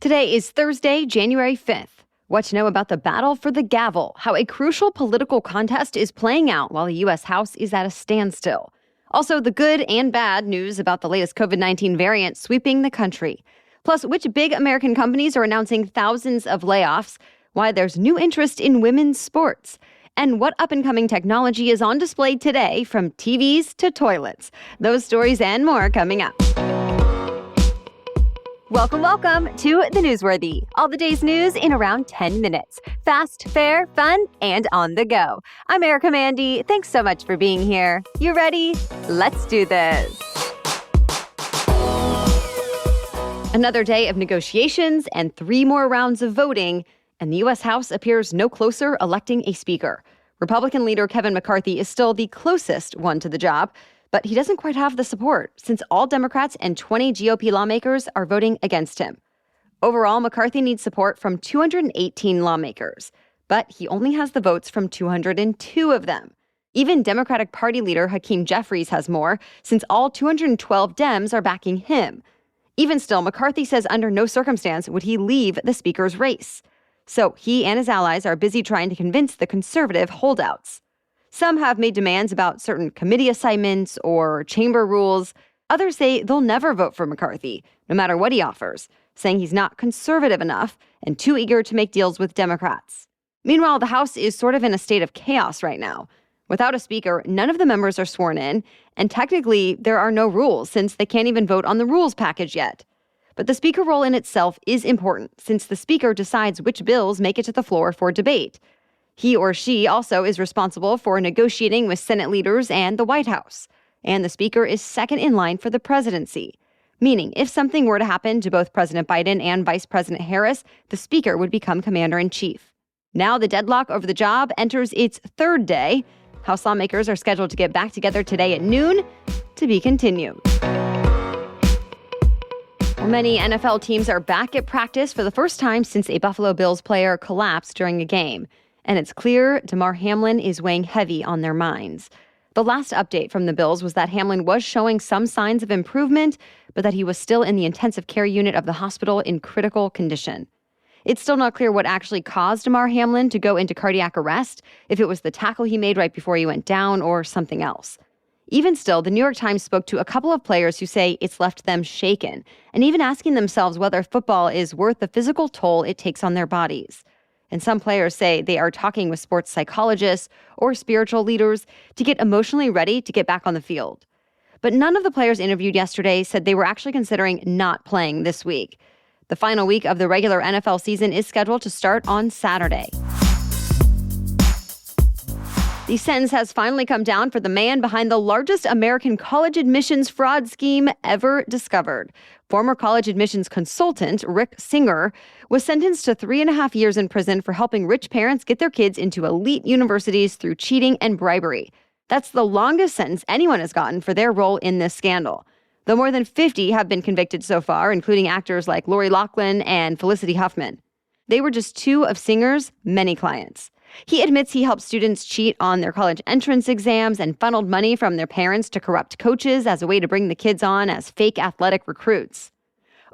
Today is Thursday, January 5th. What to know about the battle for the gavel, how a crucial political contest is playing out while the U.S. House is at a standstill. Also, the good and bad news about the latest COVID-19 variant sweeping the country. Plus, which big American companies are announcing thousands of layoffs, why there's new interest in women's sports, and what up-and-coming technology is on display today from TVs to toilets. Those stories and more coming up. Welcome to The Newsworthy. All the day's news in around 10 minutes. Fast, fair, fun, and on the go. I'm Erica Mandy. Thanks so much for being here. You ready? Let's do this. Another day of negotiations and 3 more rounds of voting, and the U.S. House appears no closer electing a speaker. Republican leader Kevin McCarthy is still the closest one to the job, but he doesn't quite have the support since all Democrats and 20 GOP lawmakers are voting against him. Overall, McCarthy needs support from 218 lawmakers, but he only has the votes from 202 of them. Even Democratic Party leader Hakeem Jeffries has more, since all 212 Dems are backing him. Even still, McCarthy says under no circumstance would he leave the speaker's race. So he and his allies are busy trying to convince the conservative holdouts. Some have made demands about certain committee assignments or chamber rules. Others say they'll never vote for McCarthy, no matter what he offers, saying he's not conservative enough and too eager to make deals with Democrats. Meanwhile, the House is sort of in a state of chaos right now. Without a speaker, none of the members are sworn in, and technically there are no rules since they can't even vote on the rules package yet. But the speaker role in itself is important since the speaker decides which bills make it to the floor for debate. He or she also is responsible for negotiating with Senate leaders and the White House. And the speaker is second in line for the presidency. Meaning, if something were to happen to both President Biden and Vice President Harris, the speaker would become commander-in-chief. Now the deadlock over the job enters its 3rd day. House lawmakers are scheduled to get back together today at noon, to be continued. Many NFL teams are back at practice for the first time since a Buffalo Bills player collapsed during a game. And it's clear Damar Hamlin is weighing heavy on their minds. The last update from the Bills was that Hamlin was showing some signs of improvement, but that he was still in the intensive care unit of the hospital in critical condition. It's still not clear what actually caused Damar Hamlin to go into cardiac arrest, if it was the tackle he made right before he went down or something else. Even still, the New York Times spoke to a couple of players who say it's left them shaken, and even asking themselves whether football is worth the physical toll it takes on their bodies. And some players say they are talking with sports psychologists or spiritual leaders to get emotionally ready to get back on the field. But none of the players interviewed yesterday said they were actually considering not playing this week. The final week of the regular NFL season is scheduled to start on Saturday. The sentence has finally come down for the man behind the largest American college admissions fraud scheme ever discovered. Former college admissions consultant Rick Singer was sentenced to 3.5 years in prison for helping rich parents get their kids into elite universities through cheating and bribery. That's the longest sentence anyone has gotten for their role in this scandal. Though more than 50 have been convicted so far, including actors like Lori Loughlin and Felicity Huffman. They were just 2 of Singer's many clients. He admits he helped students cheat on their college entrance exams and funneled money from their parents to corrupt coaches as a way to bring the kids on as fake athletic recruits.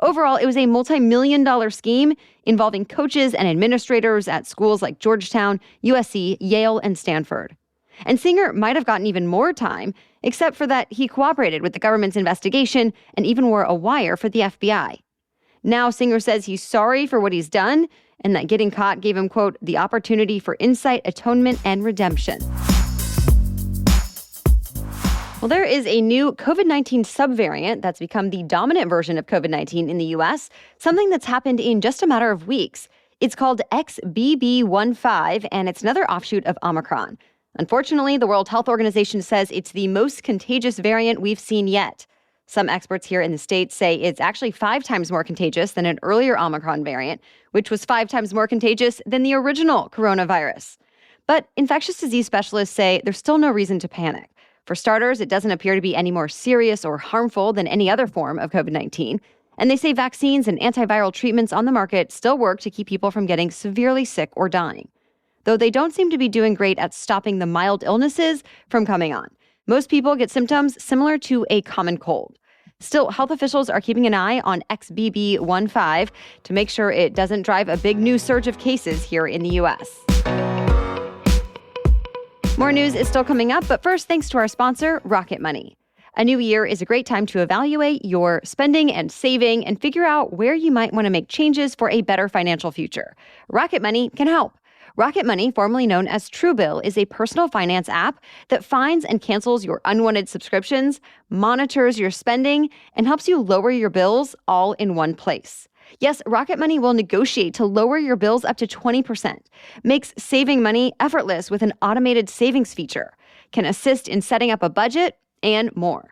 Overall, it was a multi-million-dollar scheme involving coaches and administrators at schools like Georgetown, USC, Yale, and Stanford. And Singer might have gotten even more time, except for that he cooperated with the government's investigation and even wore a wire for the FBI. Now Singer says he's sorry for what he's done, and that getting caught gave him, quote, the opportunity for insight, atonement, and redemption. Well, there is a new COVID-19 subvariant that's become the dominant version of COVID-19 in the U.S., something that's happened in just a matter of weeks. It's called XBB.1.5, and it's another offshoot of Omicron. Unfortunately, the World Health Organization says it's the most contagious variant we've seen yet. Some experts here in the States say it's actually 5 times more contagious than an earlier Omicron variant, which was 5 times more contagious than the original coronavirus. But infectious disease specialists say there's still no reason to panic. For starters, it doesn't appear to be any more serious or harmful than any other form of COVID-19. And they say vaccines and antiviral treatments on the market still work to keep people from getting severely sick or dying. Though they don't seem to be doing great at stopping the mild illnesses from coming on. Most people get symptoms similar to a common cold. Still, health officials are keeping an eye on XBB.1.5 to make sure it doesn't drive a big new surge of cases here in the U.S. More news is still coming up, but first, thanks to our sponsor, Rocket Money. A new year is a great time to evaluate your spending and saving and figure out where you might want to make changes for a better financial future. Rocket Money can help. Rocket Money, formerly known as Truebill, is a personal finance app that finds and cancels your unwanted subscriptions, monitors your spending, and helps you lower your bills all in one place. Yes, Rocket Money will negotiate to lower your bills up to 20%, makes saving money effortless with an automated savings feature, can assist in setting up a budget, and more.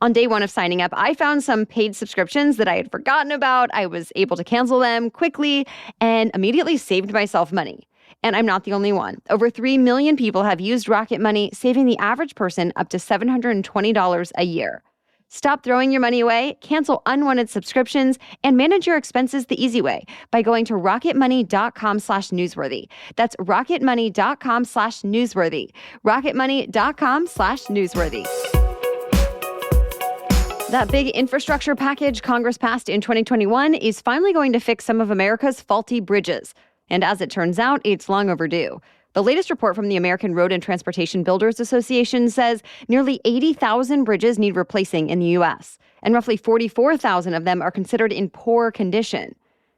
On day one of signing up, I found some paid subscriptions that I had forgotten about. I was able to cancel them quickly and immediately saved myself money. And I'm not the only one. Over 3 million people have used Rocket Money, saving the average person up to $720 a year. Stop throwing your money away, cancel unwanted subscriptions, and manage your expenses the easy way by going to rocketmoney.com/newsworthy. That's rocketmoney.com/newsworthy. rocketmoney.com/newsworthy. That big infrastructure package Congress passed in 2021 is finally going to fix some of America's faulty bridges. And as it turns out, it's long overdue. The latest report from the American Road and Transportation Builders Association says nearly 80,000 bridges need replacing in the U.S., and roughly 44,000 of them are considered in poor condition.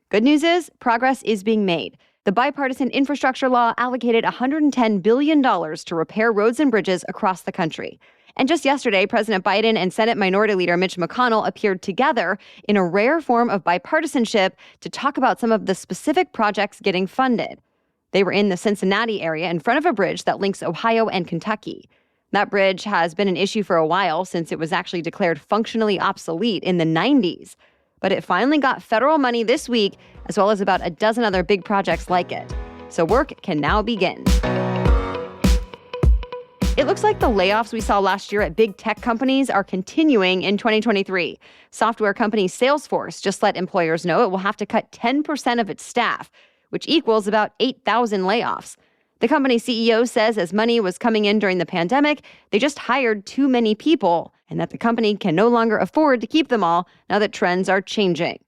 Good news is, progress is being made. The bipartisan infrastructure law allocated $110 billion to repair roads and bridges across the country. And just yesterday, President Biden and Senate Minority Leader Mitch McConnell appeared together in a rare form of bipartisanship to talk about some of the specific projects getting funded. They were in the Cincinnati area in front of a bridge that links Ohio and Kentucky. That bridge has been an issue for a while since it was actually declared functionally obsolete in the 90s. But it finally got federal money this week, as well as about a dozen other big projects like it. So work can now begin. It looks like the layoffs we saw last year at big tech companies are continuing in 2023. Software company Salesforce just let employers know it will have to cut 10% of its staff, which equals about 8,000 layoffs. The company's CEO says as money was coming in during the pandemic, they just hired too many people, and that the company can no longer afford to keep them all now that trends are changing.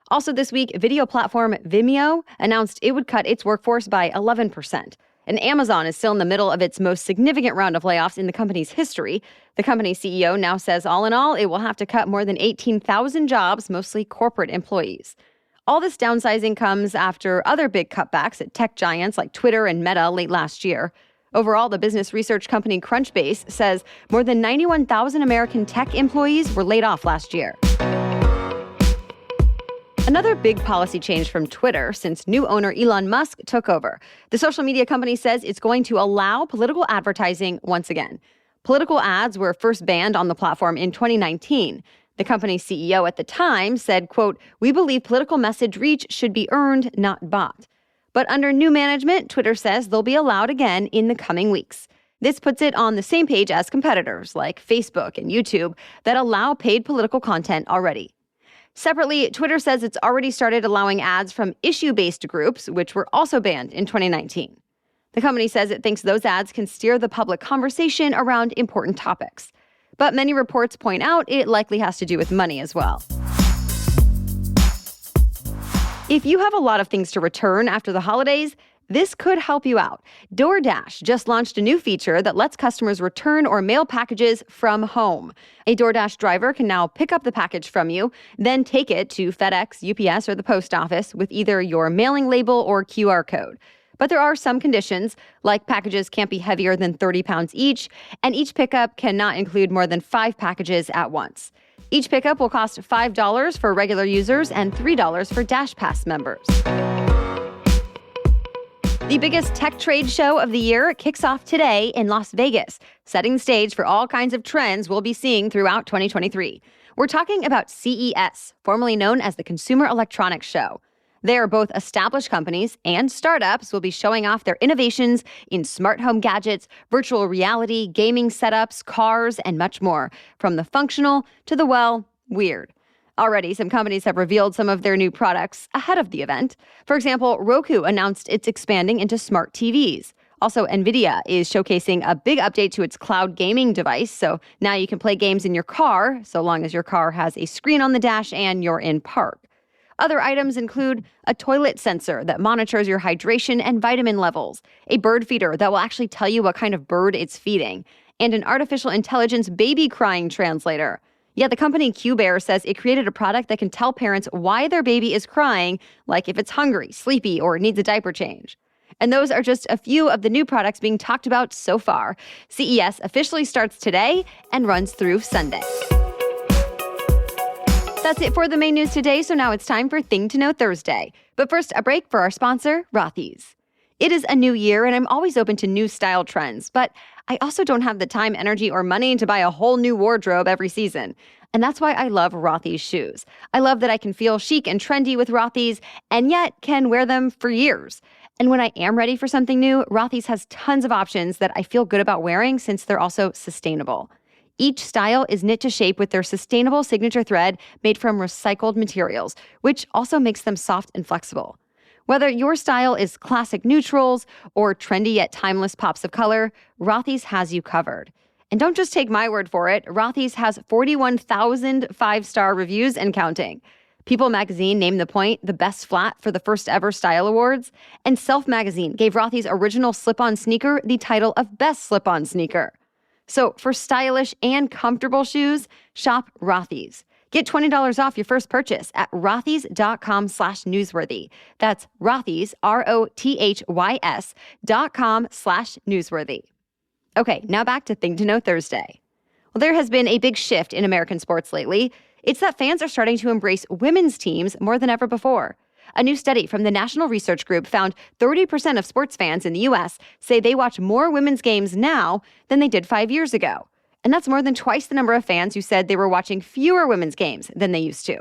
Also this week, video platform Vimeo announced it would cut its workforce by 11%. And Amazon is still in the middle of its most significant round of layoffs in the company's history. The company's CEO now says all in all, it will have to cut more than 18,000 jobs, mostly corporate employees. All this downsizing comes after other big cutbacks at tech giants like Twitter and Meta late last year. Overall, the business research company Crunchbase says more than 91,000 American tech employees were laid off last year. Another big policy change from Twitter since new owner Elon Musk took over. The social media company says it's going to allow political advertising once again. Political ads were first banned on the platform in 2019. The company's CEO at the time said, quote, "We believe political message reach should be earned, not bought." But under new management, Twitter says they'll be allowed again in the coming weeks. This puts it on the same page as competitors like Facebook and YouTube that allow paid political content already. Separately, Twitter says it's already started allowing ads from issue-based groups, which were also banned in 2019. The company says it thinks those ads can steer the public conversation around important topics. But many reports point out it likely has to do with money as well. If you have a lot of things to return after the holidays, this could help you out. DoorDash just launched a new feature that lets customers return or mail packages from home. A DoorDash driver can now pick up the package from you, then take it to FedEx, UPS, or the post office with either your mailing label or QR code. But there are some conditions, like packages can't be heavier than 30 pounds each, and each pickup cannot include more than 5 packages at once. Each pickup will cost $5 for regular users and $3 for DashPass members. The biggest tech trade show of the year kicks off today in Las Vegas, setting the stage for all kinds of trends we'll be seeing throughout 2023. We're talking about CES, formerly known as the Consumer Electronics Show. There, both established companies and startups will be showing off their innovations in smart home gadgets, virtual reality, gaming setups, cars, and much more, from the functional to the, well, weird. Already, some companies have revealed some of their new products ahead of the event. For example, Roku announced it's expanding into smart TVs. Also, NVIDIA is showcasing a big update to its cloud gaming device, so now you can play games in your car, so long as your car has a screen on the dash and you're in park. Other items include a toilet sensor that monitors your hydration and vitamin levels, a bird feeder that will actually tell you what kind of bird it's feeding, and an artificial intelligence baby crying translator. Yeah, the company QBear says it created a product that can tell parents why their baby is crying, like if it's hungry, sleepy, or needs a diaper change. And those are just a few of the new products being talked about so far. CES officially starts today and runs through Sunday. That's it for the main news today, so now it's time for Thing to Know Thursday. But first, a break for our sponsor, Rothy's. It is a new year, and I'm always open to new style trends, but I also don't have the time, energy, or money to buy a whole new wardrobe every season. And that's why I love Rothy's shoes. I love that I can feel chic and trendy with Rothy's, and yet can wear them for years. And when I am ready for something new, Rothy's has tons of options that I feel good about wearing since they're also sustainable. Each style is knit to shape with their sustainable signature thread made from recycled materials, which also makes them soft and flexible. Whether your style is classic neutrals or trendy yet timeless pops of color, Rothy's has you covered. And don't just take my word for it, Rothy's has 41,000 five-star reviews and counting. People magazine named the point the best flat for the first ever Style Awards, and Self magazine gave Rothy's original slip-on sneaker the title of best slip-on sneaker. So for stylish and comfortable shoes, shop Rothy's. Get $20 off your first purchase at rothys.com/newsworthy. That's Rothys, ROTHYS.com/newsworthy. Okay, now back to Thing to Know Thursday. Well, there has been a big shift in American sports lately. It's that fans are starting to embrace women's teams more than ever before. A new study from the National Research Group found 30% of sports fans in the U.S. say they watch more women's games now than they did 5 years ago. And that's more than twice the number of fans who said they were watching fewer women's games than they used to.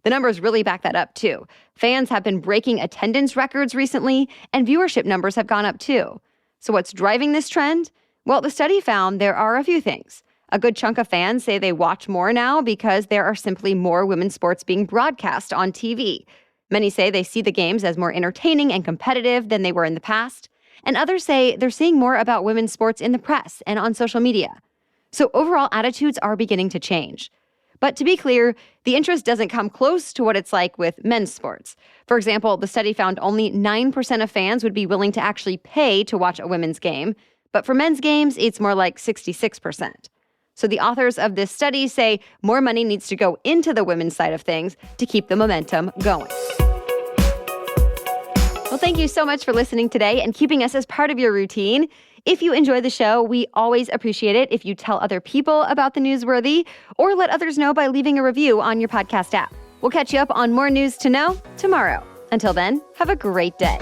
The numbers really back that up, too. Fans have been breaking attendance records recently, and viewership numbers have gone up, too. So what's driving this trend? Well, the study found there are a few things. A good chunk of fans say they watch more now because there are simply more women's sports being broadcast on TV. Many say they see the games as more entertaining and competitive than they were in the past. And others say they're seeing more about women's sports in the press and on social media. So overall attitudes are beginning to change. But to be clear, the interest doesn't come close to what it's like with men's sports. For example, the study found only 9% of fans would be willing to actually pay to watch a women's game. But for men's games, it's more like 66%. So the authors of this study say more money needs to go into the women's side of things to keep the momentum going. Well, thank you so much for listening today and keeping us as part of your routine. If you enjoy the show, we always appreciate it if you tell other people about the Newsworthy or let others know by leaving a review on your podcast app. We'll catch you up on more news to know tomorrow. Until then, have a great day.